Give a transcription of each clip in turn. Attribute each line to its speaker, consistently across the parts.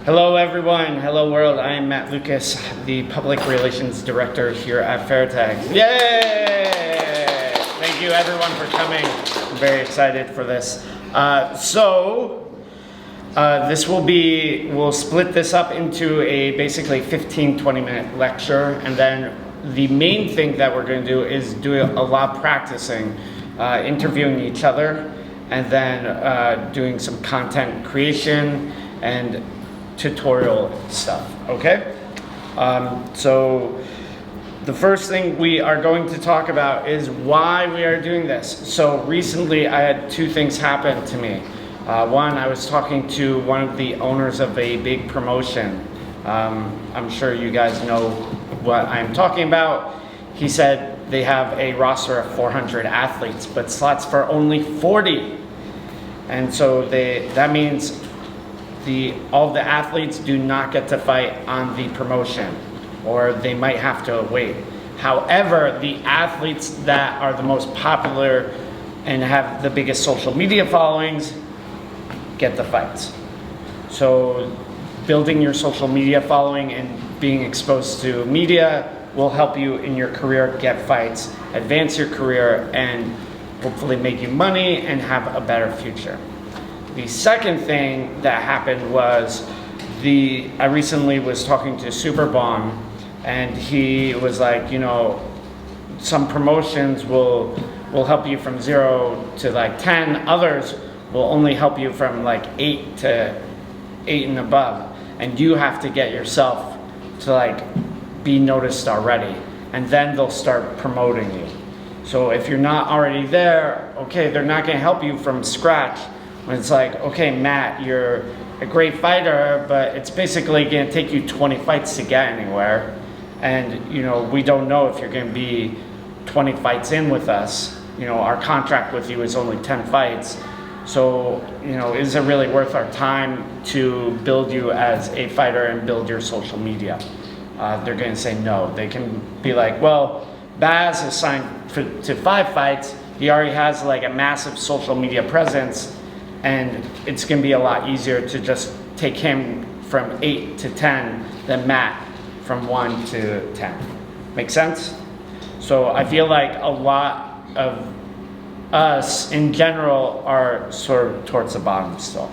Speaker 1: Hello everyone, hello world. I am Matt Lucas, the Public Relations Director here at Fairtex. Yay! Thank you everyone for coming. I'm very excited for this. We'll split this up into a basically 15-20 minute lecture, and then the main thing that we're going to do is do a lot of practicing, interviewing each other, and then doing some content creation and tutorial stuff, okay? So the first thing we are going to talk about is why we are doing this. So recently I had two things happen to me. One, I was talking to one of the owners of a big promotion. I'm sure you guys know what I'm talking about. He said they have a roster of 400 athletes, but slots for only 40. And so that means all the athletes do not get to fight on the promotion, or they might have to wait. However, the athletes that are the most popular and have the biggest social media followings get the fights. So building your social media following and being exposed to media will help you in your career get fights, advance your career, and hopefully make you money and have a better future. The second thing that happened was I recently was talking to Superbon, and he was like, you know, some promotions will help you from 0 to like 10, others will only help you from like 8 and above, and you have to get yourself to like be noticed already, and then they'll start promoting you. So if you're not already there, okay, they're not gonna help you from scratch. When it's like, okay, Matt, you're a great fighter, but it's basically gonna take you 20 fights to get anywhere. And you know, we don't know if you're gonna be 20 fights in with us. You know, our contract with you is only 10 fights. So, you know, is it really worth our time to build you as a fighter and build your social media? They're gonna say no. They can be like, well, Baz is signed to 5 fights. He already has like a massive social media presence, and it's going to be a lot easier to just take him from 8 to 10 than Matt from 1 to 10. Make sense? So I feel like a lot of us in general are sort of towards the bottom still.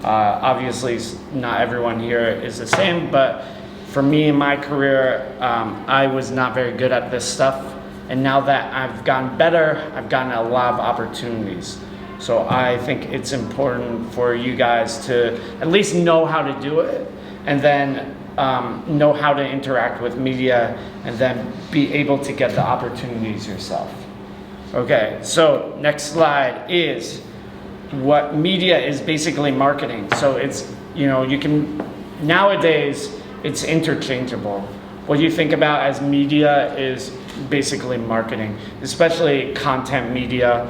Speaker 1: Obviously not everyone here is the same, but for me in my career, I was not very good at this stuff, and now that I've gotten better, I've gotten a lot of opportunities. So I think it's important for you guys to at least know how to do it, and then know how to interact with media, and then be able to get the opportunities yourself. Okay, so next slide is what media is basically marketing. So it's, you know, you can, nowadays it's interchangeable. What you think about as media is basically marketing, especially content media.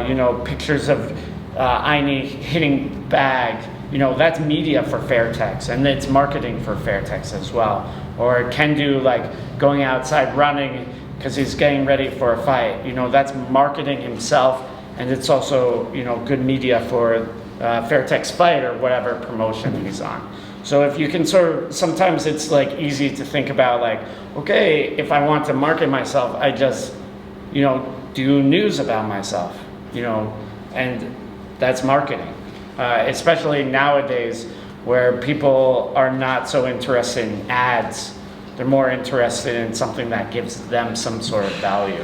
Speaker 1: You know, pictures of Iony hitting bag, you know, that's media for Fairtex, and it's marketing for Fairtex as well. Or Ken do like going outside running because he's getting ready for a fight, you know, that's marketing himself, and it's also, you know, good media for Fairtex fight or whatever promotion he's on. So if you can sort of, sometimes it's like easy to think about like, okay, if I want to market myself, I just, you know, do news about myself, you know, and that's marketing. Especially nowadays where people are not so interested in ads, they're more interested in something that gives them some sort of value.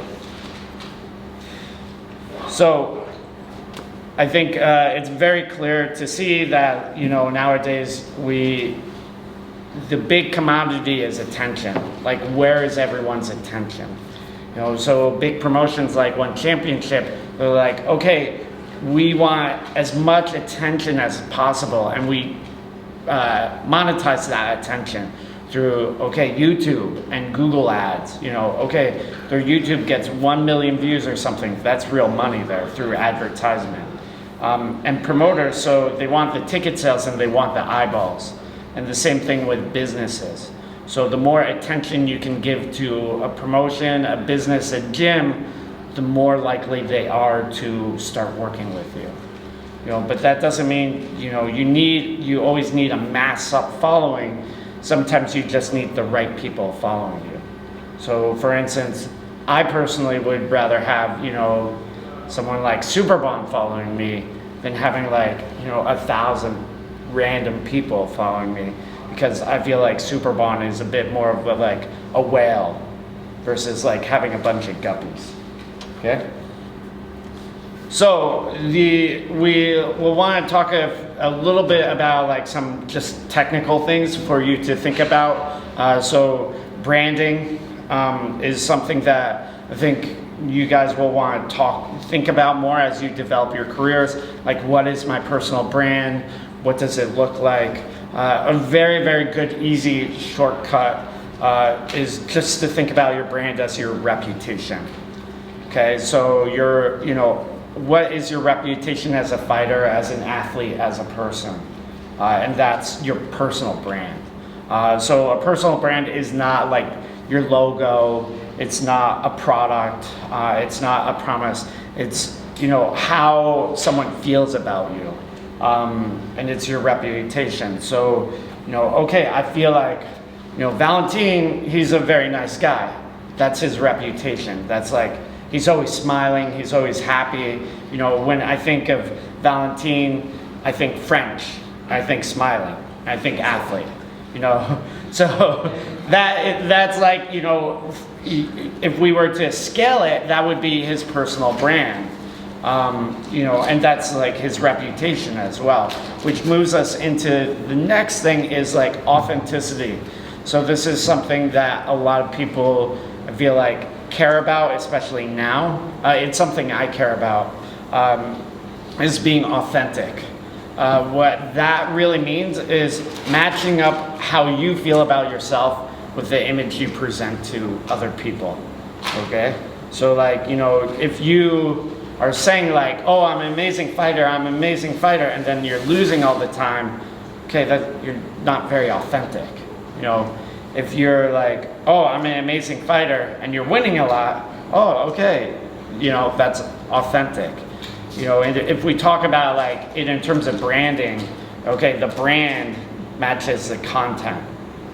Speaker 1: So I think it's very clear to see that, you know, nowadays the big commodity is attention. Like, where is everyone's attention? You know, so big promotions like One Championship, they're like, okay, we want as much attention as possible, and we monetize that attention through, okay, YouTube and Google ads. You know, okay, their YouTube gets 1 million views or something. That's real money there through advertisement. And promoters, so they want the ticket sales and they want the eyeballs. And the same thing with businesses. So the more attention you can give to a promotion, a business, a gym, the more likely they are to start working with you. but that doesn't mean, you always need a mass up following. Sometimes you just need the right people following you. So for instance, I personally would rather have, someone like Superbomb following me than having like, 1,000 random people following me, because I feel like Superbomb is a bit more of a whale versus like having a bunch of guppies. Okay? So we will want to talk a little bit about like some just technical things for you to think about. So branding is something that I think you guys will want to think about more as you develop your careers. Like, what is my personal brand? What does it look like? A very, very good, easy shortcut is just to think about your brand as your reputation. Okay, so what is your reputation as a fighter, as an athlete, as a person? And that's your personal brand. So a personal brand is not like your logo, it's not a product, it's not a promise, it's how someone feels about you, and it's your reputation. So okay, I feel like Valentine, he's a very nice guy. That's his reputation. That's like, he's always smiling, he's always happy. When I think of Valentine, I think French, I think smiling, I think athlete. So that's like, if we were to scale it, that would be his personal brand. And that's like his reputation as well, which moves us into the next thing is like authenticity. So this is something that a lot of people, I feel like, care about, especially now. It's something I care about, is being authentic. What that really means is matching up how you feel about yourself with the image you present to other people. Okay? So like, if you are saying like, oh, I'm an amazing fighter, and then you're losing all the time, okay, that you're not very authentic. If you're like, oh, I'm an amazing fighter, and you're winning a lot, oh, okay, that's authentic. And if we talk about like it in terms of branding, okay, the brand matches the content.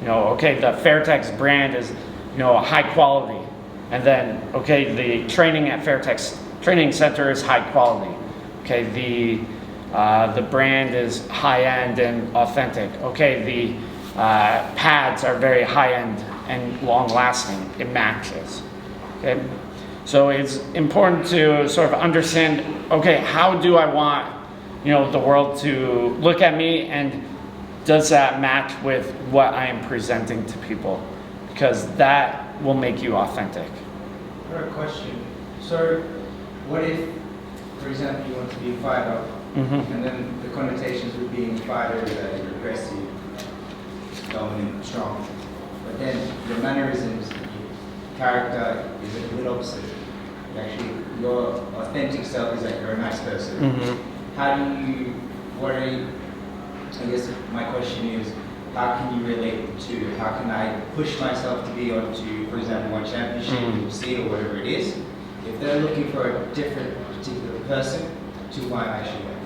Speaker 1: Okay, the Fairtex brand is, high quality, and then okay, the training at Fairtex Training Center is high quality. Okay, the brand is high end and authentic. Okay, the pads are very high end and long lasting. It matches. Okay. So it's important to sort of understand, okay, how do I want, the world to look at me, and does that match with what I am presenting to people? Because that will make you authentic.
Speaker 2: I have a question. So what if, for example, you want to be a fighter, and then the connotations with being a fighter is that you're aggressive, dominant, strong, but then your mannerisms, character is a complete opposite. Actually, your authentic self is like you're a nice person. How do you, I guess my question is, how can you relate to, how can I push myself to be onto, for example, one championship, UFC or whatever it is, if they're looking for a different particular person to who I'm actually with?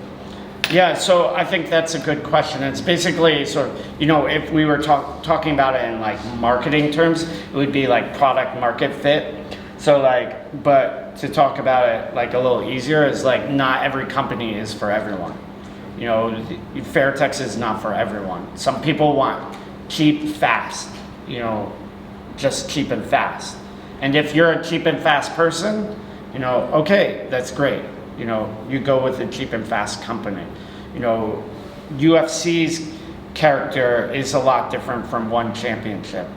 Speaker 1: Yeah, so I think that's a good question. It's basically sort of, if we were talking about it in like marketing terms, it would be like product market fit. So like, but to talk about it like a little easier is like, not every company is for everyone. Fairtex is not for everyone. Some people want cheap, fast, just cheap and fast. And if you're a cheap and fast person, okay, that's great. You go with a cheap and fast company. UFC's character is a lot different from one championship.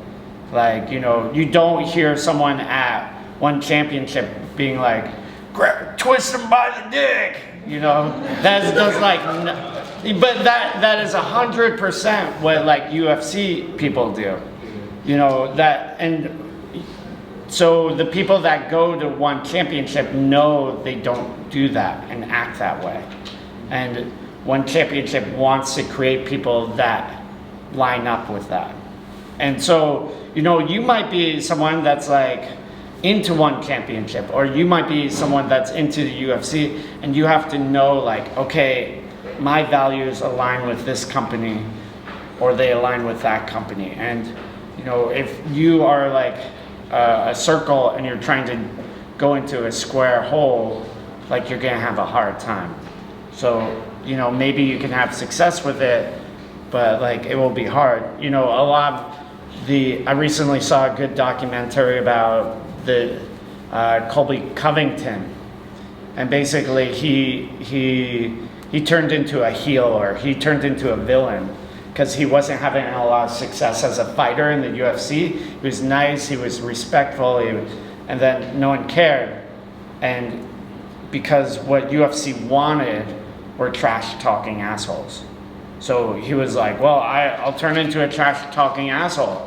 Speaker 1: Like, you don't hear someone at one championship being like, twist him by the dick. That's just like, but that is 100% what like UFC people do. And so the people that go to one championship know they don't do that and act that way. And one championship wants to create people that line up with that. And so, you might be someone that's like into one championship, or you might be someone that's into the UFC, and you have to know like, okay, my values align with this company or they align with that company. And, you know, if you are like a circle and you're trying to go into a square hole, like you're gonna have a hard time. So, you know, maybe you can have success with it, but like it will be hard. You know, a lot of I recently saw a good documentary about the Colby Covington, and basically he turned into a heel, or he turned into a villain because he wasn't having a lot of success as a fighter in the UFC. He was nice, he was respectful, and then no one cared. And because what UFC wanted were trash-talking assholes. So he was like, well, I'll turn into a trash-talking asshole.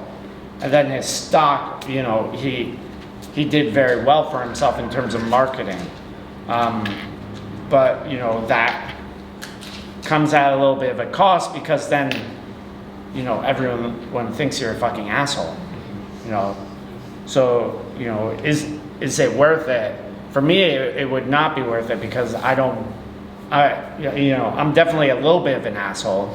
Speaker 1: And then his stock, you know, he did very well for himself in terms of marketing. But, you know, that comes at a little bit of a cost, because then, you know, everyone thinks you're a fucking asshole, you know. So, you know, is it worth it? For me, it would not be worth it, because I'm definitely a little bit of an asshole,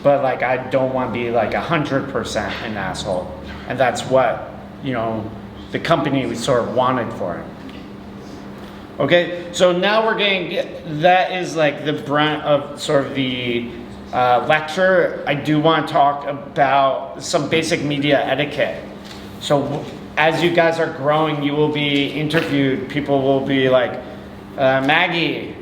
Speaker 1: but like I don't want to be like 100% an asshole, and that's what, you know, the company sort of wanted for it. Okay, so now we're going to get, that is like the brunt of sort of the lecture. I do want to talk about some basic media etiquette. So as you guys are growing, you will be interviewed. People will be like, Maggie,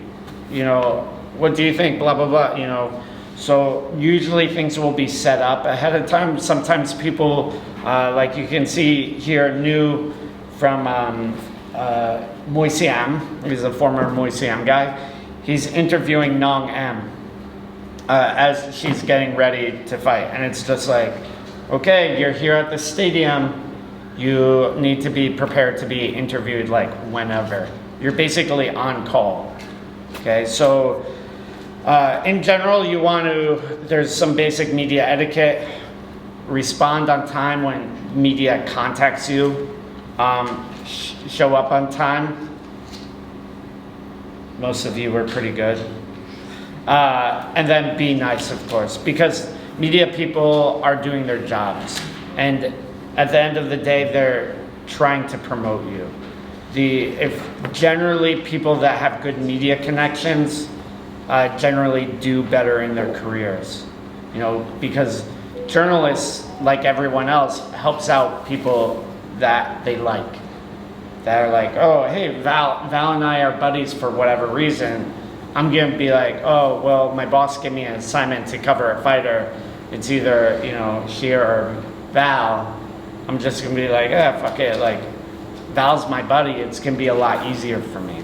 Speaker 1: you know, what do you think? Blah, blah, blah, you know. So usually things will be set up ahead of time. Sometimes people, like you can see here, new from Muay Siam. He's a former Muay Siam guy. He's interviewing Nong M as she's getting ready to fight. And it's just like, okay, you're here at the stadium. You need to be prepared to be interviewed like whenever. You're basically on call. Okay, so in general, you want to, there's some basic media etiquette. Respond on time when media contacts you. Show up on time. Most of you were pretty good. And then be nice, of course, because media people are doing their jobs. And at the end of the day, they're trying to promote you. If generally people that have good media connections generally do better in their careers, you know, because journalists, like everyone else, helps out people that they like. That are like, oh, hey, Val and I are buddies for whatever reason. I'm gonna be like, oh, well, my boss gave me an assignment to cover a fighter. It's either, you know, Shir or Val. I'm just gonna be like, fuck it, like, Val's my buddy, it's gonna be a lot easier for me.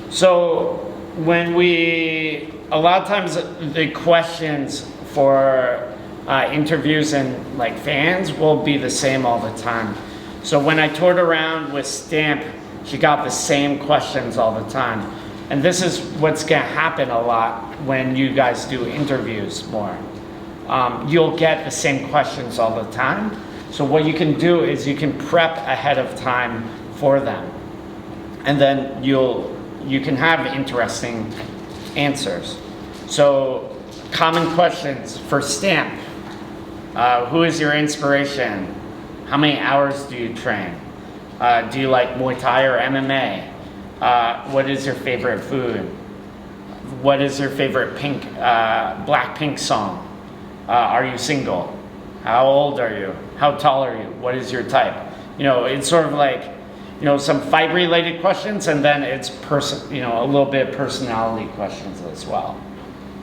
Speaker 1: So a lot of times the questions for interviews and like fans will be the same all the time. So when I toured around with Stamp, she got the same questions all the time. And this is what's gonna happen a lot when you guys do interviews more. You'll get the same questions all the time. So what you can do is you can prep ahead of time for them. And then you can have interesting answers. So common questions for Stamp. Who is your inspiration? How many hours do you train? Do you like Muay Thai or MMA? What is your favorite food? What is your favorite Blackpink song? Are you single? How old are you? How tall are you? What is your type? You know, it's sort of like, you know, some fight-related questions, and then it's a little bit of personality questions as well.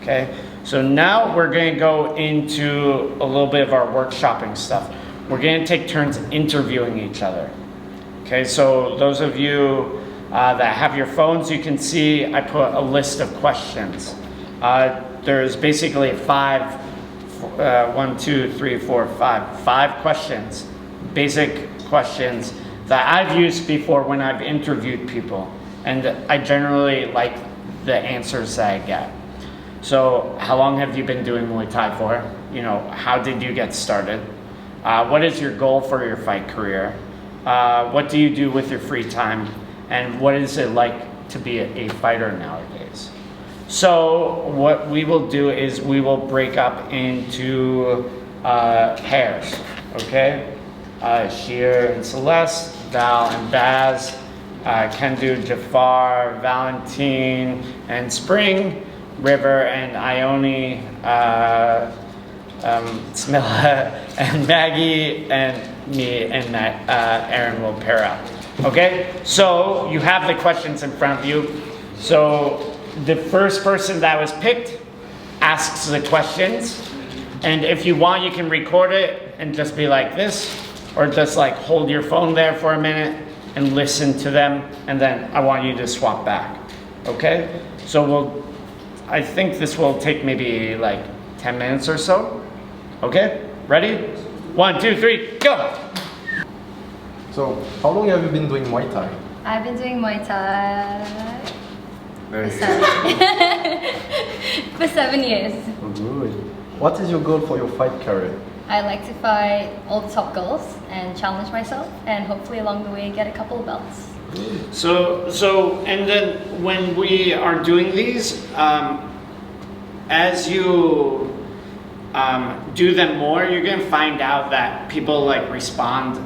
Speaker 1: Okay, so now we're going to go into a little bit of our workshopping stuff. We're going to take turns interviewing each other. Okay, so those of you that have your phones, you can see I put a list of questions. There's basically five questions, basic questions that I've used before when I've interviewed people. And I generally like the answers that I get. So how long have you been doing Muay Thai for? You know, how did you get started? What is your goal for your fight career? What do you do with your free time? And what is it like to be a fighter nowadays? So what we will do is we will break up into pairs, okay? Shir and Celeste, Val and Baz, Kendu, Jafar, Valentine and Spring, River and Iony, Smilla and Maggie, and me and Aaron will pair up. Okay? So you have the questions in front of you. So the first person that was picked asks the questions. And if you want, you can record it and just be like this, or just like hold your phone there for a minute and listen to them, and then I want you to swap back. Okay? So I think this will take maybe like 10 minutes or so. Okay? Ready? 1, 2, 3, go!
Speaker 3: So, how long have you been doing Muay Thai?
Speaker 4: I've been doing Muay Thai
Speaker 3: Very
Speaker 4: for 7 years.
Speaker 3: good. What is your goal for your fight career?
Speaker 4: I like to fight all the top girls and challenge myself, and hopefully along the way get a couple of belts.
Speaker 1: So, and then when we are doing these, as you do them more, you're gonna find out that people like respond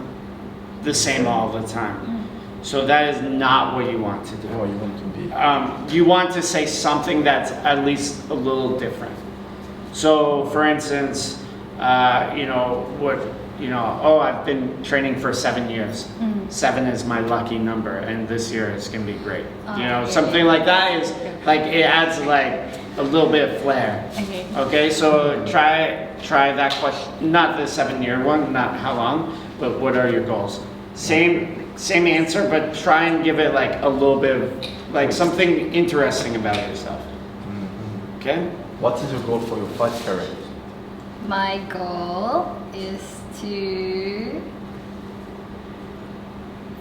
Speaker 1: the same all the time. So that is not what you want to do.
Speaker 3: Oh, you want to be...
Speaker 1: You want to say something that's at least a little different. So, for instance, oh, I've been training for 7 years. 7 is my lucky number, and this year it's gonna be great. Something like that is like, it adds like a little bit of flair. Okay, so try that question, not the 7-year one, not how long, but what are your goals? Same answer, but try and give it like a little bit of like something interesting about yourself. Okay?
Speaker 3: What is your goal for your fight career?
Speaker 4: My goal is to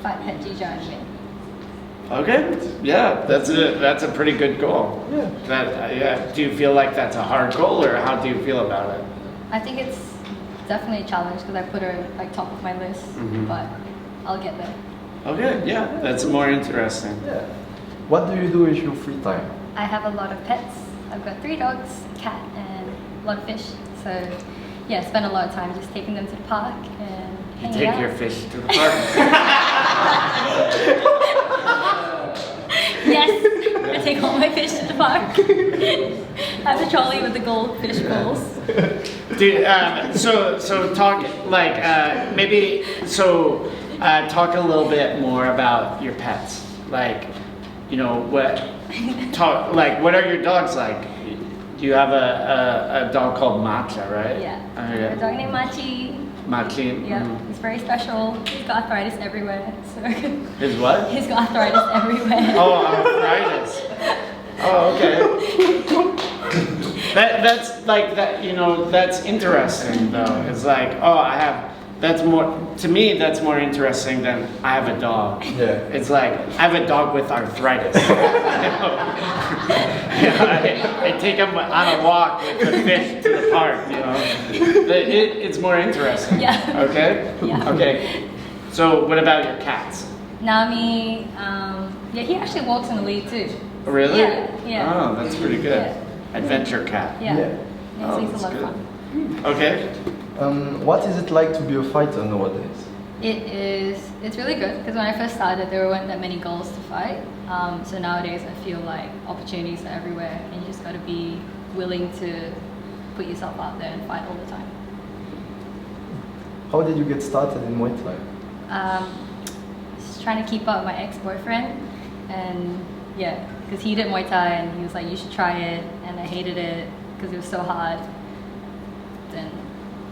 Speaker 4: fight Pet Gija and win.
Speaker 1: Okay, yeah, that's a pretty good goal.
Speaker 3: Yeah.
Speaker 1: Do you feel like that's a hard goal, or how do you feel about it?
Speaker 4: I think it's definitely a challenge because I put her like top of my list, but I'll get there.
Speaker 1: Okay, yeah, that's more interesting.
Speaker 3: Yeah. What do you do with your free time?
Speaker 4: I have a lot of pets. I've got 3 dogs, a cat, and a lot of fish. So yeah, spend a lot of time just taking them to the park and
Speaker 1: You
Speaker 4: hanging
Speaker 1: take
Speaker 4: out.
Speaker 1: your fish to the park.
Speaker 4: Yes, I take all my fish to the park. I have a trolley with the goldfish bowls.
Speaker 1: Dude, so talk like talk a little bit more about your pets. Like, what are your dogs like? You have a dog called Matcha, right?
Speaker 4: Yeah.
Speaker 1: Oh,
Speaker 4: I have a dog named Machi.
Speaker 1: Machi.
Speaker 4: Yeah, he's very special. He's got arthritis everywhere. So
Speaker 1: His what?
Speaker 4: he's got arthritis everywhere.
Speaker 1: Oh, arthritis. Oh, okay. That's like that. That's interesting though. It's like, that's more, to me, that's more interesting than I have a dog.
Speaker 3: Yeah.
Speaker 1: It's like, I have a dog with arthritis. I take him on a walk with the fish to the park, It's more interesting.
Speaker 4: Yeah.
Speaker 1: Okay?
Speaker 4: Yeah.
Speaker 1: Okay. So what about your cats?
Speaker 4: Nami, he actually walks in the lead too.
Speaker 1: Really?
Speaker 4: Yeah.
Speaker 1: Oh, that's pretty good.
Speaker 4: Yeah.
Speaker 1: Adventure cat.
Speaker 4: Yeah.
Speaker 3: Yeah.
Speaker 4: So he's a
Speaker 1: that's
Speaker 4: lot of
Speaker 1: good.
Speaker 4: fun.
Speaker 1: Okay.
Speaker 3: What is it like to be a fighter nowadays?
Speaker 4: It's really good because when I first started there weren't that many girls to fight. So nowadays I feel like opportunities are everywhere and you just got to be willing to put yourself out there and fight all the time.
Speaker 3: How did you get started in Muay Thai?
Speaker 4: Just trying to keep up with my ex-boyfriend, and because he did Muay Thai and he was like, you should try it, and I hated it because it was so hard. Then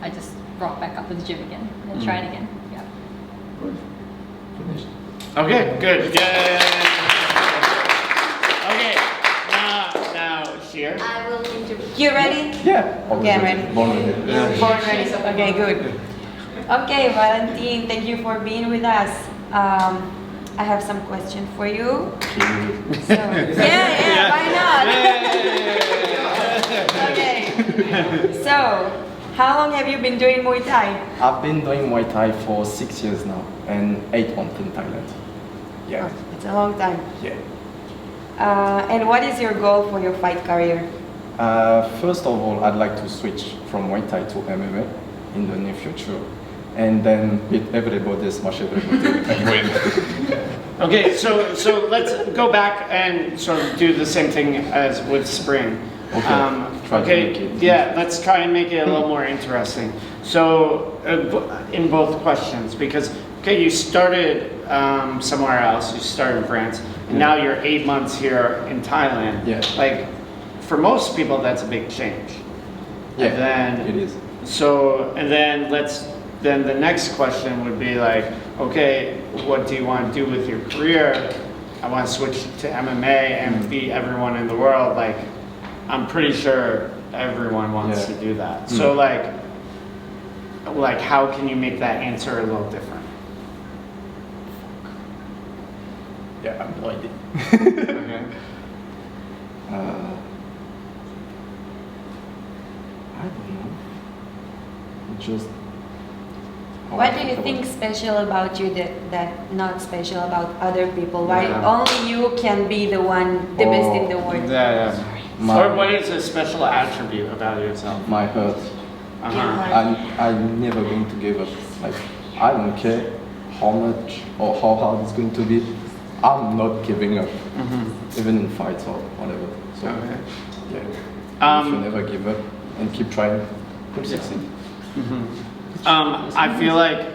Speaker 4: I just rocked back up to the gym again and tried again. Yeah.
Speaker 3: Good. Finished.
Speaker 1: Okay, good. Yay. Okay, now, Shir.
Speaker 5: I will interview. You ready?
Speaker 3: Yeah.
Speaker 5: Okay, I'm ready.
Speaker 3: Born with it.
Speaker 5: You're born ready. Okay, good. Okay, Valentine, thank you for being with us. I have some questions for you. So, yeah, why not? Okay. So, how long have you been doing Muay Thai?
Speaker 3: I've been doing Muay Thai for 6 years now and 8 months in Thailand. Yeah.
Speaker 5: It's a long time.
Speaker 3: Yeah.
Speaker 5: And what is your goal for your fight career?
Speaker 3: First of all, I'd like to switch from Muay Thai to MMA in the near future, and then beat everybody, smash everybody, and win.
Speaker 1: Okay, so let's go back and sort of do the same thing as with spring.
Speaker 3: Try to make it
Speaker 1: yeah, let's try and make it a little more interesting. So, in both questions, because you started somewhere else, you started in France, and now you're 8 months here in Thailand.
Speaker 3: Yeah.
Speaker 1: Like, for most people, that's a big change.
Speaker 3: Yeah,
Speaker 1: And then,
Speaker 3: it is.
Speaker 1: So, and then then the next question would be like, okay, what do you want to do with your career? I want to switch to MMA and beat everyone in the world. Like, I'm pretty sure everyone wants to do that. So like how can you make that answer a little different?
Speaker 3: Yeah, I have no idea.
Speaker 1: Okay.
Speaker 3: I don't know. Just.
Speaker 5: What do you think special about you that not special about other people? Why only you can be the one, the best in the world?
Speaker 1: Yeah. Or what is a special attribute about yourself?
Speaker 3: My heart. I'm never going to give up. Like, I don't care how much or how hard it's going to be. I'm not giving up, even in fights or whatever. So, yeah, you should never give up and keep trying. You'll succeed.
Speaker 1: I feel like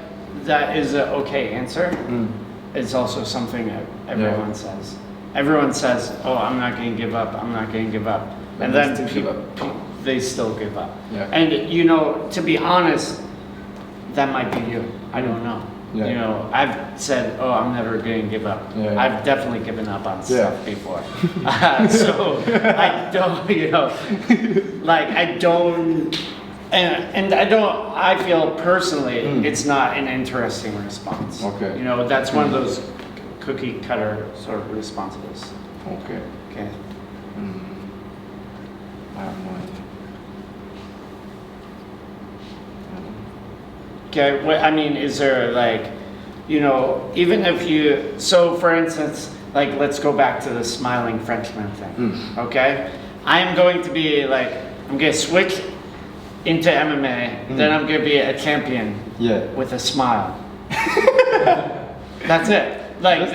Speaker 1: that is an okay answer. It's also something that everyone says. Everyone says, "Oh, I'm not going to give up. I'm not going to give up," and then they still give up.
Speaker 3: Yeah.
Speaker 1: And to be honest, that might be you. I don't know.
Speaker 3: Yeah.
Speaker 1: I've said, "Oh, I'm never going to give up."
Speaker 3: Yeah.
Speaker 1: I've definitely given up on stuff before. So I don't, like I don't. And I don't. I feel personally, it's not an interesting response.
Speaker 3: Okay.
Speaker 1: That's one of those cookie cutter sort of responses.
Speaker 3: Okay.
Speaker 1: Okay.
Speaker 3: I have no idea.
Speaker 1: Okay. I mean, is there like, even if you? So, for instance, like let's go back to the smiling Frenchman thing. Okay. I am going to be like, I'm going to switch into MMA, then I'm gonna be a champion with a smile. That's it. Like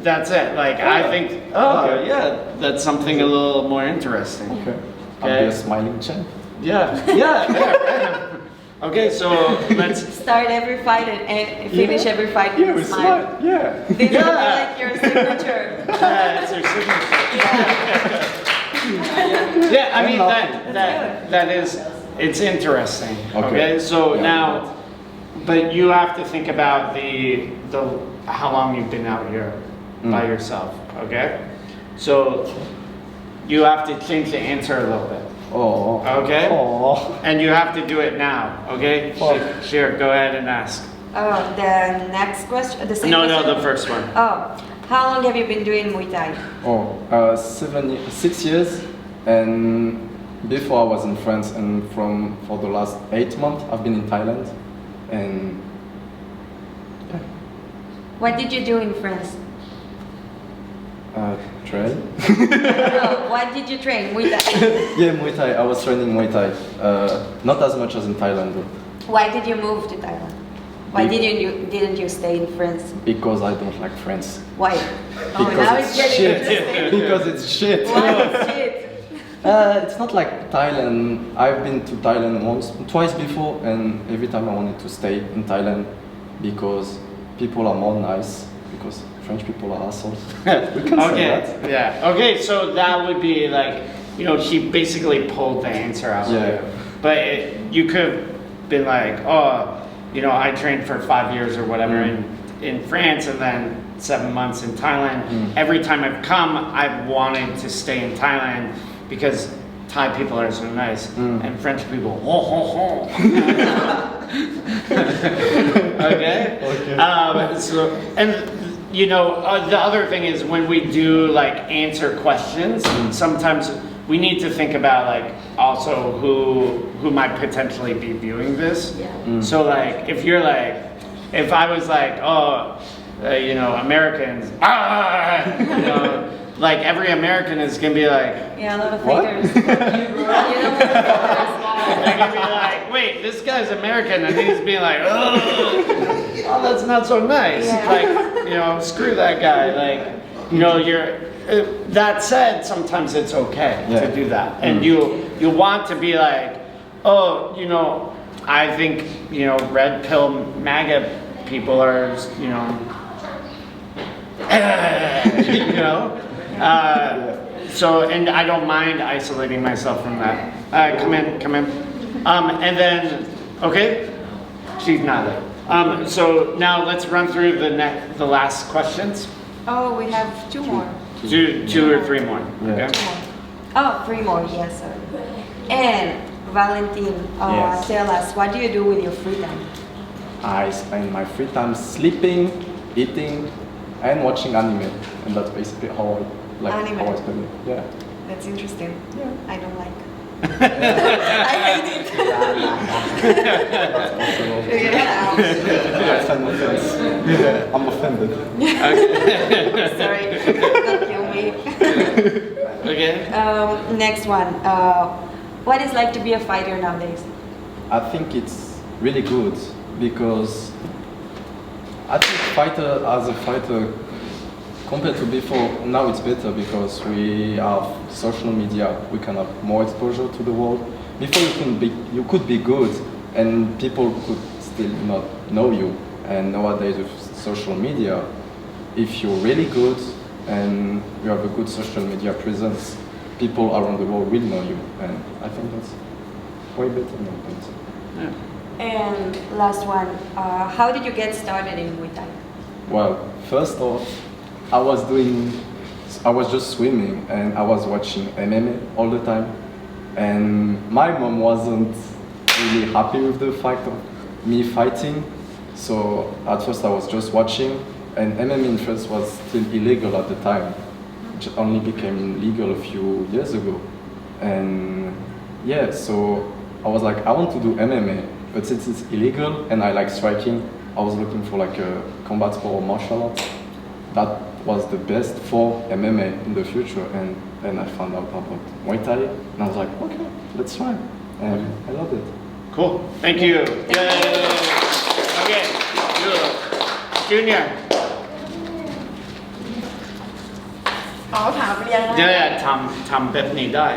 Speaker 1: that's it. Like I think that's something a little more interesting.
Speaker 3: Okay. I'll be a smiling champ.
Speaker 1: Yeah. Okay, so let's
Speaker 5: start every fight and finish every fight with a smile.
Speaker 3: Yeah.
Speaker 5: This will be like your signature.
Speaker 1: Yeah, it's your signature. Yeah, I mean that is. It's interesting. Okay. So now, but you have to think about the how long you've been out here by yourself. Okay. So you have to change the answer a little bit. Okay. And you have to do it now. Okay. Shir, go ahead and ask.
Speaker 5: The next question. The same
Speaker 1: No,
Speaker 5: question?
Speaker 1: the first one.
Speaker 5: How long have you been doing Muay Thai?
Speaker 3: 6 years, and before I was in France, and for the last 8 months I've been in Thailand, and
Speaker 5: What did you do in France?
Speaker 3: train.
Speaker 5: No, what did you train? Muay Thai.
Speaker 3: Yeah, Muay Thai. I was training Muay Thai, not as much as in Thailand though.
Speaker 5: Why did you move to Thailand? Why didn't you stay in France?
Speaker 3: Because I don't like France.
Speaker 5: Why? Now it's getting interesting.
Speaker 3: Because it's shit.
Speaker 5: Why it's shit?
Speaker 3: It's not like Thailand. I've been to Thailand twice before, and every time I wanted to stay in Thailand because people are more nice, because French people are assholes. We can say that.
Speaker 1: Yeah. Okay, so that would be like, she basically pulled the answer out of you. But you could have been like, I trained for 5 years or whatever in France, and then 7 months in Thailand. Every time I've come, I've wanted to stay in Thailand because Thai people are so nice, and French people, Okay. The other thing is when we do like answer questions, sometimes we need to think about like also who might potentially be viewing this. So like if I was like, Americans, like every American is gonna be like,
Speaker 5: Yeah, a lot of
Speaker 3: What?
Speaker 5: haters.
Speaker 1: they're gonna be like, wait, this guy's American, and he's being like, oh, that's not so nice.
Speaker 5: Yeah.
Speaker 1: Like, you know, screw that guy. Like, you know, that said, sometimes it's okay
Speaker 3: Yeah.
Speaker 1: to do that, and you want to be like, oh, you know, I think, you know, red pill MAGA people are, you know, you know. So, and I don't mind isolating myself from that. Come in. And then, okay, she's not there. So now let's run through the last questions.
Speaker 5: Oh, we have two more.
Speaker 1: Two or three more.
Speaker 3: Yeah.
Speaker 1: Okay.
Speaker 5: Oh, three more, yes, sorry. And Valentine,
Speaker 3: Yes.
Speaker 5: tell us, what do you do with your free time?
Speaker 3: I spend my free time sleeping, eating, and watching anime, and that's basically how I spend it. Yeah.
Speaker 5: That's interesting.
Speaker 3: Yeah.
Speaker 5: I don't like. I hate it.
Speaker 3: That's an offense. I'm offended.
Speaker 5: Sorry, don't kill me.
Speaker 1: Okay.
Speaker 5: Next one. What is like to be a fighter nowadays?
Speaker 3: I think it's really good because I think as a fighter compared to before, now it's better because we have social media, we can have more exposure to the world. Before you could be good and people could still not know you. And nowadays with social media, if you're really good and you have a good social media presence, people around the world will know you. And I think that's way better now.
Speaker 1: Yeah.
Speaker 5: And last one. How did you get started in Muay Thai?
Speaker 3: Well, first off, I was just swimming and I was watching MMA all the time. And my mom wasn't really happy with the fact of me fighting. So at first I was just watching, and MMA in France was still illegal at the time. It only became legal a few years ago. And yeah, so I was like, I want to do MMA, but since it's illegal and I like striking, I was looking for like a combat sport or martial arts that was the best for MMA in the future. And then I found out about Muay Thai, and I was like, okay, let's try. And I loved it.
Speaker 1: Cool. Thank you. Yay. Okay. Good. Junior.
Speaker 6: อ๋อถามเรียนนะ
Speaker 1: Yeah, ทำแบบนี้ได้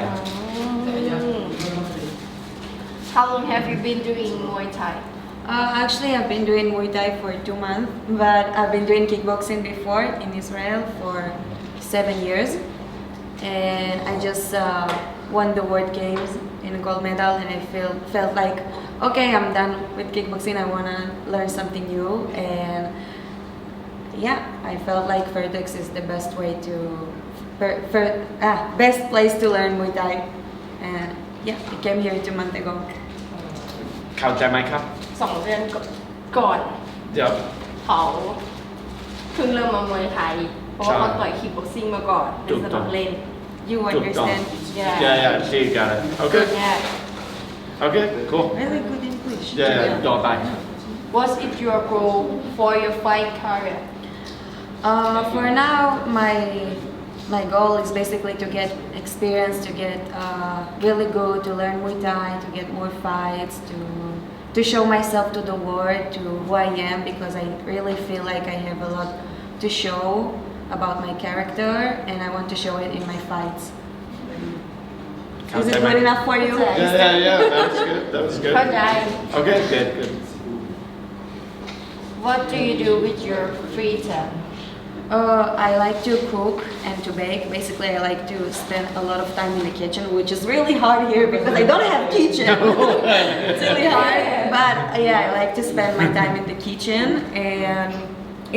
Speaker 6: How long have you been doing Muay Thai?
Speaker 5: Actually, I've been doing Muay Thai for 2 months, but I've been doing kickboxing before in Israel for 7 years. And I just won the World Games in a gold medal, and I felt like, okay, I'm done with kickboxing. I want to learn something new. And yeah, I felt like Fairtex is the best way to, best place to learn Muay Thai. And yeah, I came here 2 months ago.
Speaker 1: เข้าใจไหมครับ
Speaker 6: 2 เดือนก่อน
Speaker 1: เดี๋ยว
Speaker 6: เขาเพิ่งเริ่มมามวยไทย เพราะว่าเขาต่อยคิกบ็อกซิ่งมาก่อนเป็นสมัครเล่น
Speaker 5: You understand?
Speaker 6: Yeah.
Speaker 1: She got it. Okay.
Speaker 6: Yeah.
Speaker 1: Okay, cool.
Speaker 5: Really good English.
Speaker 1: Yeah, ต่อไป
Speaker 6: What is your goal for your fight career?
Speaker 5: For now, my goal is basically to get experience, to get really good, to learn Muay Thai, to get more fights, to show myself to the world, to who I am, because I really feel like I have a lot to show about my character, and I want to show it in my fights. Is it good enough for you?
Speaker 1: Yeah, that was good.
Speaker 6: เข้าใจ
Speaker 1: Okay, good.
Speaker 6: What do you do with your free time?
Speaker 5: I like to cook and to bake. Basically, I like to spend a lot of time in the kitchen, which is really hard here because I don't have kitchen. It's really hard, but yeah, I like to spend my time in the kitchen, and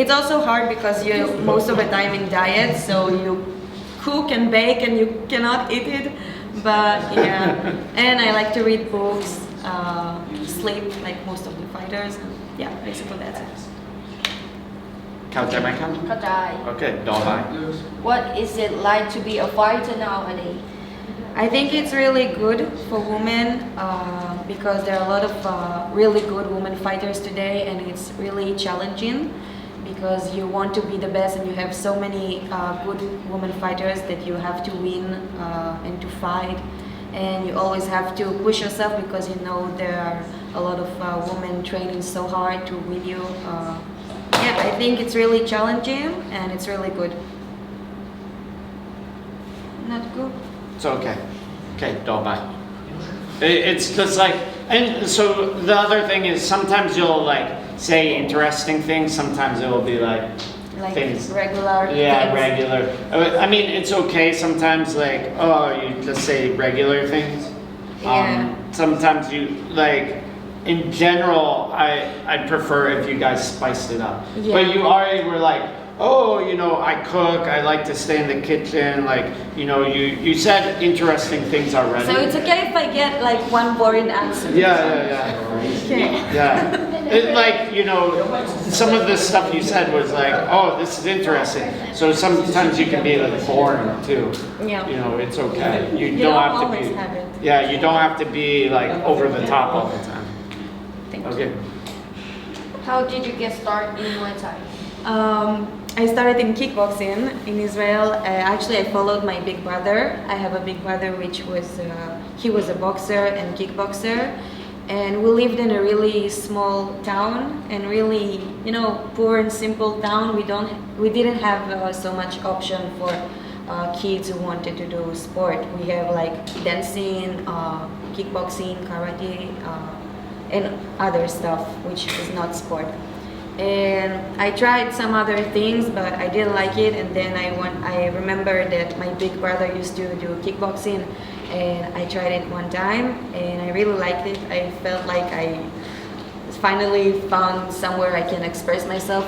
Speaker 5: it's also hard because you're most of the time in diet, so you cook and bake and you cannot eat it. But yeah, and I like to read books, sleep like most of the fighters. And yeah, basically that's it.
Speaker 1: เข้าใจไหมครับ
Speaker 6: เข้าใจ
Speaker 1: Okay, ต่อไป
Speaker 6: What is it like to be a fighter nowadays?
Speaker 5: I think it's really good for women because there are a lot of really good women fighters today, and it's really challenging because you want to be the best and you have so many good women fighters that you have to win and to fight, and you always have to push yourself because you know there are a lot of women training so hard to win you. Yeah, I think it's really challenging and it's really good. Not good.
Speaker 1: It's okay. Okay, bye. It's just like, and so the other thing is sometimes you'll like say interesting things, sometimes it will be like things.
Speaker 5: Regular
Speaker 1: Yeah,
Speaker 5: things.
Speaker 1: regular. I mean, it's okay sometimes like, oh, you just say regular things.
Speaker 5: Yeah.
Speaker 1: Sometimes you like, in general, I prefer if you guys spiced it up.
Speaker 5: Yeah.
Speaker 1: But you already were like, oh, you know, I cook, I like to stay in the kitchen, like, you know, you said interesting things already.
Speaker 5: So it's okay if I get like one boring answer.
Speaker 1: Yeah.
Speaker 5: Okay.
Speaker 1: Yeah. It, like, you know, some of the stuff you said was like, oh, this is interesting. So sometimes you can be like boring too.
Speaker 5: Yeah.
Speaker 1: You know, it's okay. You
Speaker 5: You
Speaker 1: don't
Speaker 5: don't
Speaker 1: have to
Speaker 5: always
Speaker 1: be.
Speaker 5: have it.
Speaker 1: Yeah, you don't have to be like over the top all the time.
Speaker 5: Thank you.
Speaker 1: Okay.
Speaker 6: How did you get started in Muay Thai?
Speaker 5: I started in kickboxing in Israel. Actually, I followed my big brother. I have a big brother, which was he was a boxer and kickboxer, and we lived in a really small town and really, you know, poor and simple town. We didn't have so much option for kids who wanted to do sport. We have like dancing, kickboxing, karate, and other stuff, which is not sport. And I tried some other things, but I didn't like it. And then I remember that my big brother used to do kickboxing, and I tried it one time, and I really liked it. I felt like I finally found somewhere I can express myself,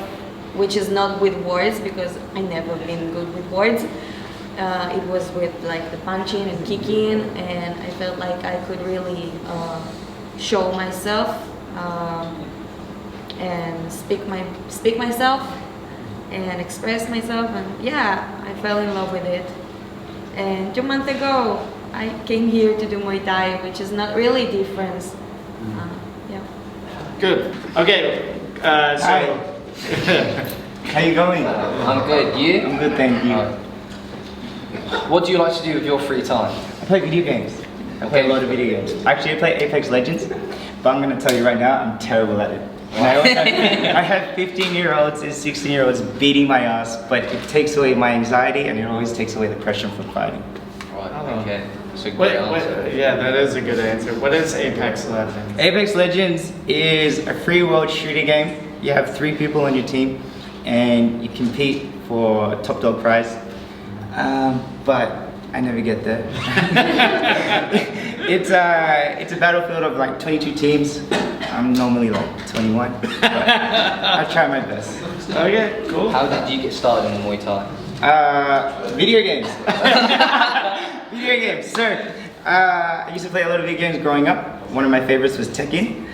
Speaker 5: which is not with words, because I never been good with words. It was with like the punching and kicking, and I felt like I could really show myself. And speak myself and express myself, and yeah, I fell in love with it. And 2 months ago, I came here to do Muay Thai, which is not really different. Yeah.
Speaker 1: Good. Okay. So.
Speaker 7: How you going?
Speaker 8: I'm good. You?
Speaker 7: I'm good, thank you.
Speaker 8: What do you like to do with your free time?
Speaker 7: I play video games. I play a lot of video games. Actually, I play Apex Legends, but I'm going to tell you right now, I'm terrible at it. And I have 15-year-olds and 16-year-olds beating my ass, but it takes away my anxiety and it always takes away the pressure from fighting.
Speaker 8: Right, okay. That's a
Speaker 1: What,
Speaker 8: great answer.
Speaker 1: yeah, that is a good answer. What is Apex Legends?
Speaker 7: Apex Legends is a free world shooting game. You have 3 people on your team and you compete for a top dog prize. But I never get there. It's a battlefield of like 22 teams. I'm normally like 21, but I try my best.
Speaker 1: Okay, cool.
Speaker 8: How did you get started in Muay Thai?
Speaker 7: Video games. Video games. So, I used to play a lot of video games growing up. One of my favorites was Tekken.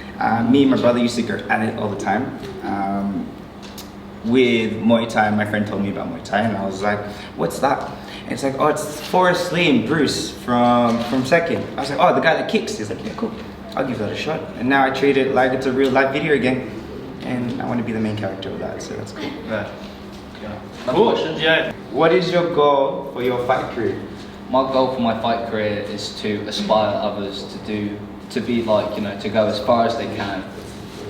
Speaker 7: Me and my brother used to go at it all the time. With Muay Thai, my friend told me about Muay Thai, and I was like, "What's that?" And it's like, "Oh, it's Forrest Lee and Bruce from Tekken." I was like, "Oh, the guy that kicks." He's like, "Yeah, cool. I'll give that a shot." And now I treat it like it's a real life video game, and I want to be the main character of that, so that's cool.
Speaker 8: Another
Speaker 1: Cool.
Speaker 8: question?
Speaker 1: Yeah.
Speaker 7: What is your goal for your fight career?
Speaker 8: My goal for my fight career is to aspire others to be like, you know, to go as far as they can,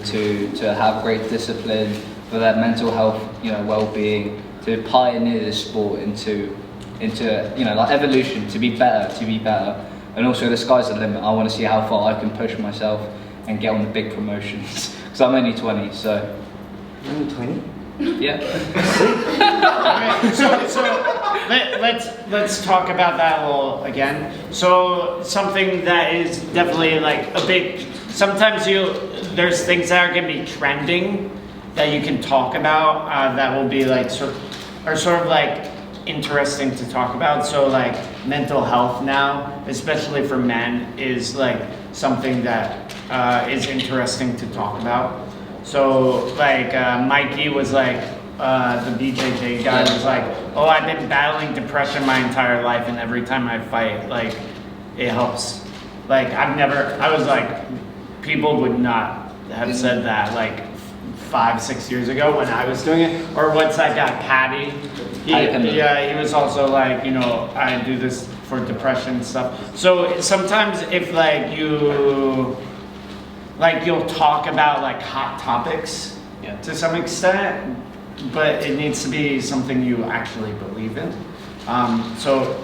Speaker 8: to have great discipline, for their mental health, you know, well-being, to pioneer this sport into, you know, like evolution, to be better. And also the sky's the limit. I want to see how far I can push myself and get on the big promotions. Because I'm only 20, so.
Speaker 7: You're only 20?
Speaker 8: Yeah.
Speaker 1: Alright, so let's talk about that a little again. So something that is definitely like a big. Sometimes there's things that are gonna be trending that you can talk about that will be like sort of like interesting to talk about. So like mental health now, especially for men, is like something that is interesting to talk about. So like Mikey was like, the BJJ guy was like, oh, I've been battling depression my entire life, and every time I fight, like it helps. Like I was like, people would not have said that like 5-6 years ago when I was doing it. Or what's that guy, Patty? He was also like, you know, I do this for depression and stuff. So sometimes if like you'll talk about like hot topics to some extent, but it needs to be something you actually believe in. So,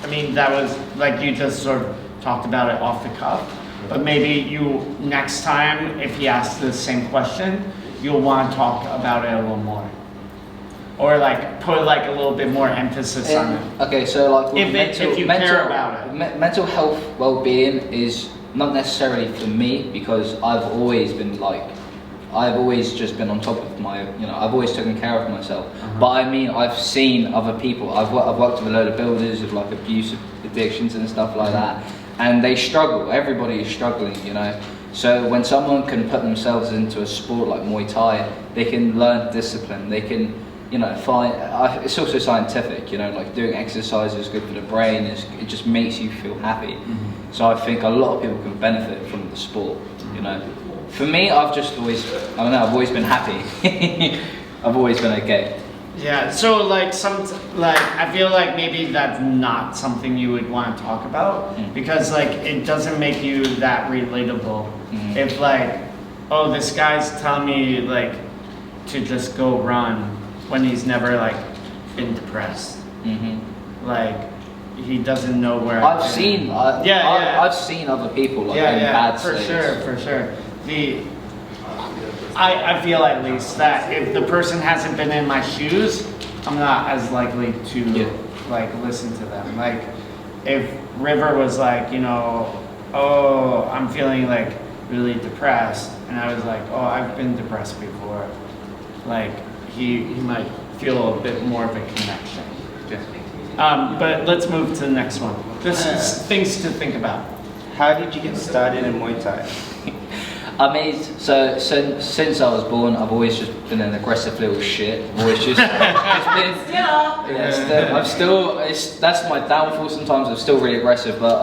Speaker 1: I mean, that was like you just sort of talked about it off the cuff, but maybe you, next time, if he asks the same question, you'll want to talk about it a little more. Or like put like a little bit more emphasis on it.
Speaker 8: Okay, so like
Speaker 1: if you care about it.
Speaker 8: Mental health well-being is not necessarily for me, because I've always just been on top of my, you know, I've always taken care of myself. But I mean, I've seen other people, I've worked with a load of builders with like abuse addictions and stuff like that, and they struggle, everybody is struggling, you know. So when someone can put themselves into a sport like Muay Thai, they can learn discipline, they can, you know, it's also scientific, you know, like doing exercise is good for the brain, it just makes you feel happy. So I think a lot of people can benefit from the sport, you know. For me, I've just always, I don't know, I've always been happy. I've always been okay.
Speaker 1: Yeah, so like I feel like maybe that's not something you would want to talk about, because like it doesn't make you that relatable. If like, oh, this guy's telling me like to just go run when he's never like been depressed. Like he doesn't know where
Speaker 8: I've seen other people like in bad states.
Speaker 1: For sure. I feel at least that if the person hasn't been in my shoes, I'm not as likely to like listen to them. Like if River was like, you know, oh, I'm feeling like really depressed, and I was like, oh, I've been depressed before, like he might feel a bit more of a connection. But let's move to the next one. This is things to think about.
Speaker 2: How did you get started in Muay Thai?
Speaker 8: So since I was born, I've always just been an aggressive little shit. I've always just been, that's my downfall sometimes. I'm still really aggressive, but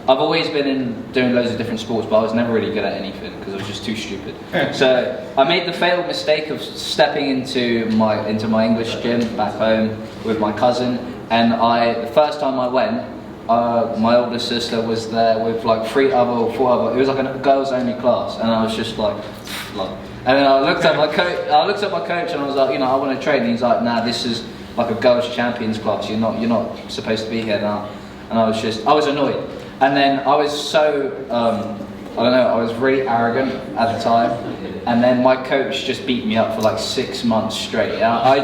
Speaker 8: I've always been doing loads of different sports, but I was never really good at anything because I was just too stupid. So I made the fatal mistake of stepping into my English gym back home with my cousin, and the first time I went, my older sister was there with like 4 other, it was like a girls only class, and I was just like, and then I looked at my coach and I was like, you know, I want to train, and he's like, nah, this is like a girls champions class, you're not supposed to be here now. And I was annoyed, and then I was so, I don't know, I was really arrogant at the time, and then my coach just beat me up for like 6 months straight. I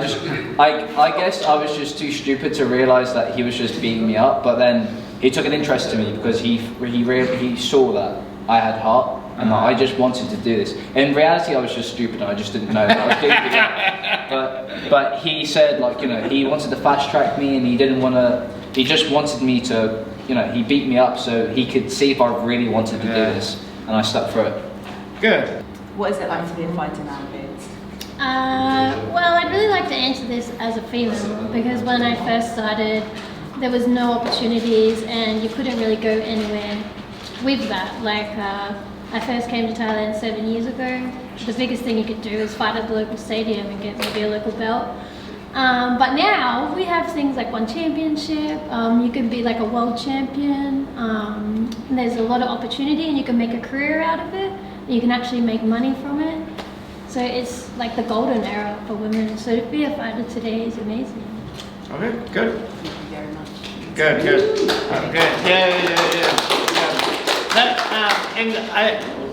Speaker 8: guess I was just too stupid to realise that he was just beating me up, but then he took an interest in me because he saw that I had heart and that I just wanted to do this. In reality, I was just stupid and I just didn't know that I was doing it. But he said, like, you know, he wanted to fast track me, and he just wanted me to, you know, he beat me up so he could see if I really wanted to do this, and I stuck through it.
Speaker 1: Good.
Speaker 9: What is it like to be a fighter nowadays?
Speaker 10: Well, I'd really like to answer this as a female, because when I first started, there was no opportunities and you couldn't really go anywhere with that. Like, I first came to Thailand 7 years ago. The biggest thing you could do is fight at the local stadium and get maybe a local belt. But now we have things like one championship, you can be like a world champion, and there's a lot of opportunity and you can make a career out of it. You can actually make money from it. So it's like the golden era for women. So to be a fighter today is amazing.
Speaker 1: Okay, good.
Speaker 9: Thank you very much.
Speaker 1: Good. Okay. Yeah. And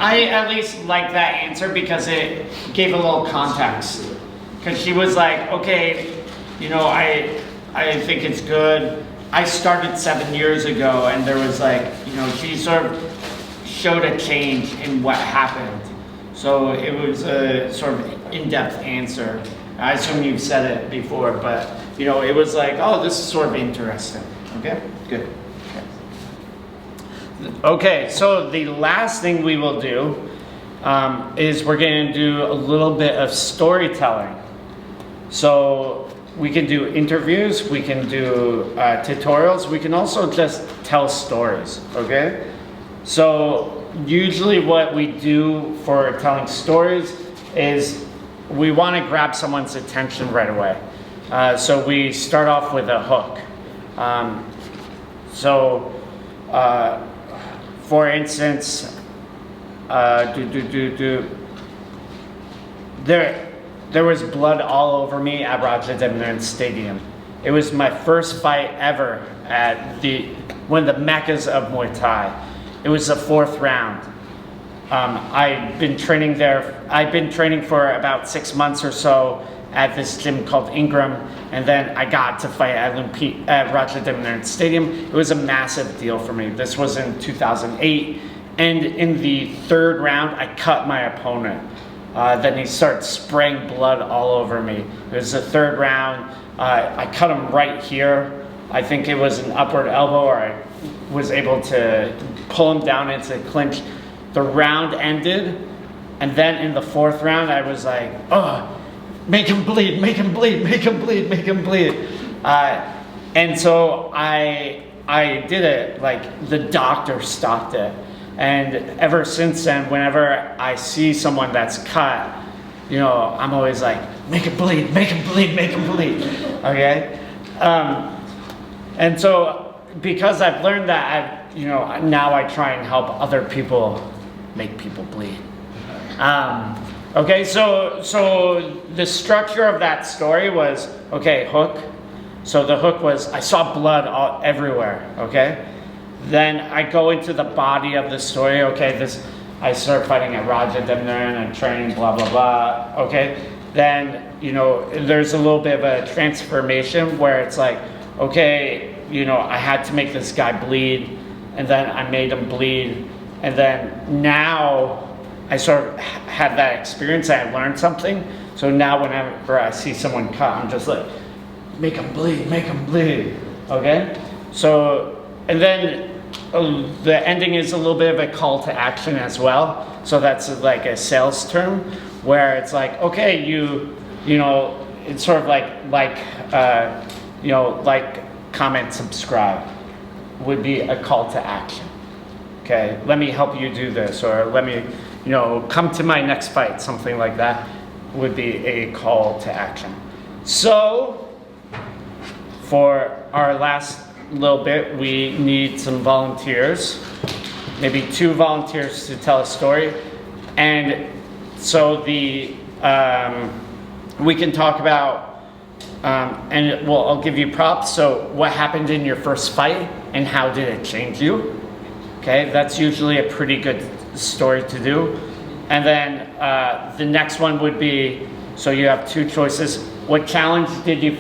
Speaker 1: I at least like that answer because it gave a little context. Because she was like, okay, you know, I think it's good. I started 7 years ago, and there was like, you know, she sort of showed a change in what happened. So it was a sort of in-depth answer. I assume you've said it before, but you know, it was like, oh, this is sort of interesting. Okay, good. Okay, so the last thing we will do is we're going to do a little bit of storytelling. So we can do interviews, we can do tutorials, we can also just tell stories, okay? So usually what we do for telling stories is we want to grab someone's attention right away. So we start off with a hook. For instance, there was blood all over me at Rajadamnern Stadium. It was my first fight ever at one of the meccas of Muay Thai. It was the 4th round. I've been training there. I've been training for about 6 months or so at this gym called Ingram, and then I got to fight at Rajadamnern Stadium. It was a massive deal for me. This was in 2008, and in the 3rd round, I cut my opponent. Then he started spraying blood all over me. It was the 3rd round. I cut him right here. I think it was an upward elbow, or I was able to pull him down into the clinch. The round ended, and then in the 4th round, I was like, oh, make him bleed, make him bleed, make him bleed, make him bleed. And so I did it, like the doctor stopped it. And ever since then, whenever I see someone that's cut, you know, I'm always like, make him bleed, make him bleed, make him bleed, okay? And so because I've learned that, now I try and help other people make people bleed. Okay, so the structure of that story was, okay, hook. So the hook was, I saw blood everywhere, okay? Then I go into the body of the story, okay, I start fighting at Rajadamnern and training, blah, blah, blah, okay? Then, there's a little bit of a transformation where it's like, okay, I had to make this guy bleed, and then I made him bleed, and then now I sort of had that experience and I learned something. So now whenever I see someone cut, I'm just like, make him bleed, okay? So, and then the ending is a little bit of a call to action as well. So that's like a sales term where it's like, okay, it's sort of like, comment, subscribe would be a call to action. Okay, let me help you do this, or let me, come to my next fight, something like that would be a call to action. So, for our last little bit, we need some volunteers, maybe 2 volunteers to tell a story. And so we can talk about, I'll give you props. So what happened in your first fight and how did it change you? Okay, that's usually a pretty good story to do. And then the next one would be, so you have 2 choices. What challenge did you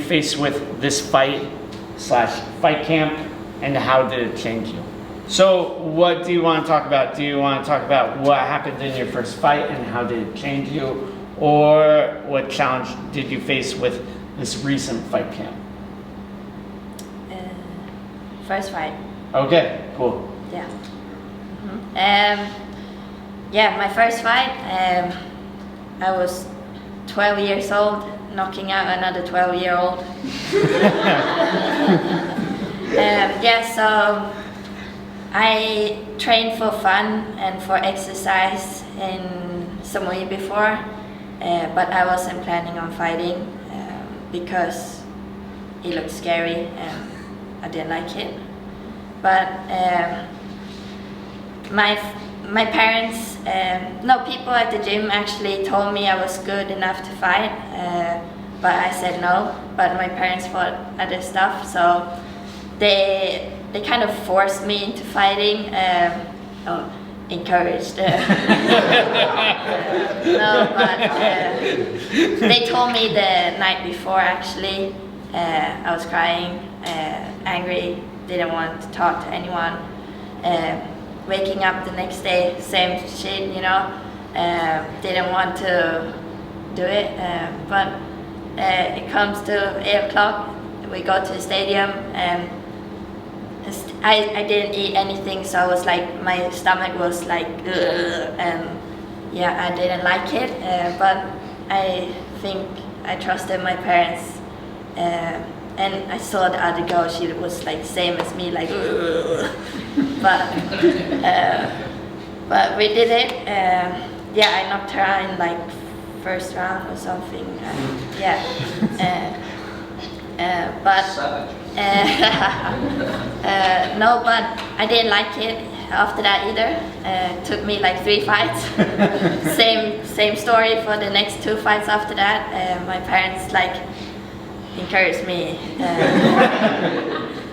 Speaker 1: face with this fight / fight camp, and how did it change you? So what do you want to talk about? Do you want to talk about what happened in your first fight and how did it change you? Or what challenge did you face with this recent fight camp?
Speaker 5: First fight.
Speaker 1: Okay, cool.
Speaker 5: Yeah. My first fight, I was 12 years old, knocking out another 12-year-old. So I trained for fun and for exercise in Samui before, but I wasn't planning on fighting because it looked scary and I didn't like it. But my parents, people at the gym actually told me I was good enough to fight, but I said no. But my parents fought other stuff, so they kind of forced me into fighting. Encouraged. They told me the night before actually. I was crying, angry, didn't want to talk to anyone. Waking up the next day, same shit, didn't want to do it. But it comes to 8 o'clock, we go to the stadium, and I didn't eat anything, so I was like, my stomach was like, ugh, and I didn't like it. But I think I trusted my parents. And I saw the other girl, she was like same as me, like but we did it. I knocked her out in like first round or something. Yeah. But no, but I didn't like it after that either. Took me like 3 fights. same story for the next 2 fights after that. My parents like encouraged me.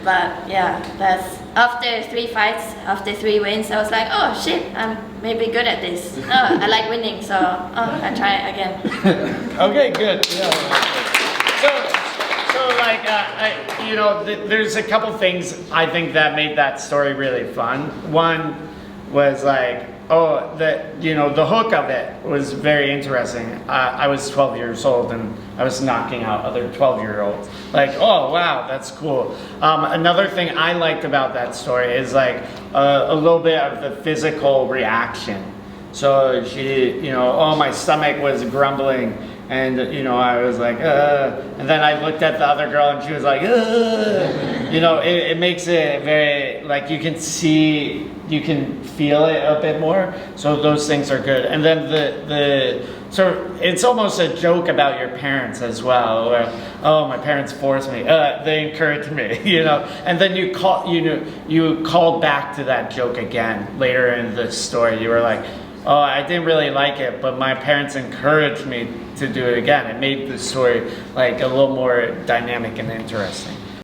Speaker 5: But yeah, that's after 3 fights, after 3 wins, I was like, oh shit, I'm maybe good at this. Oh, I like winning, so I try it again.
Speaker 1: Okay, good. Yeah. So like, you know, there's a couple things I think that made that story really fun. One was like, you know, the hook of it was very interesting. I was 12 years old and I was knocking out other 12-year-olds. Like, oh wow, that's cool. Another thing I liked about that story is like a little bit of the physical reaction. So she, you know, oh, my stomach was grumbling. And, you know, I was like, and then I looked at the other girl and she was like, you know, it makes it very, like, you can see, you can feel it a bit more. So those things are good. And then so it's almost a joke about your parents as well, where, oh, my parents forced me, they encouraged me, you know. And then you called back to that joke again later in the story. You were like, oh, I didn't really like it, but my parents encouraged me to do it again. It made the story like a little more dynamic and interesting.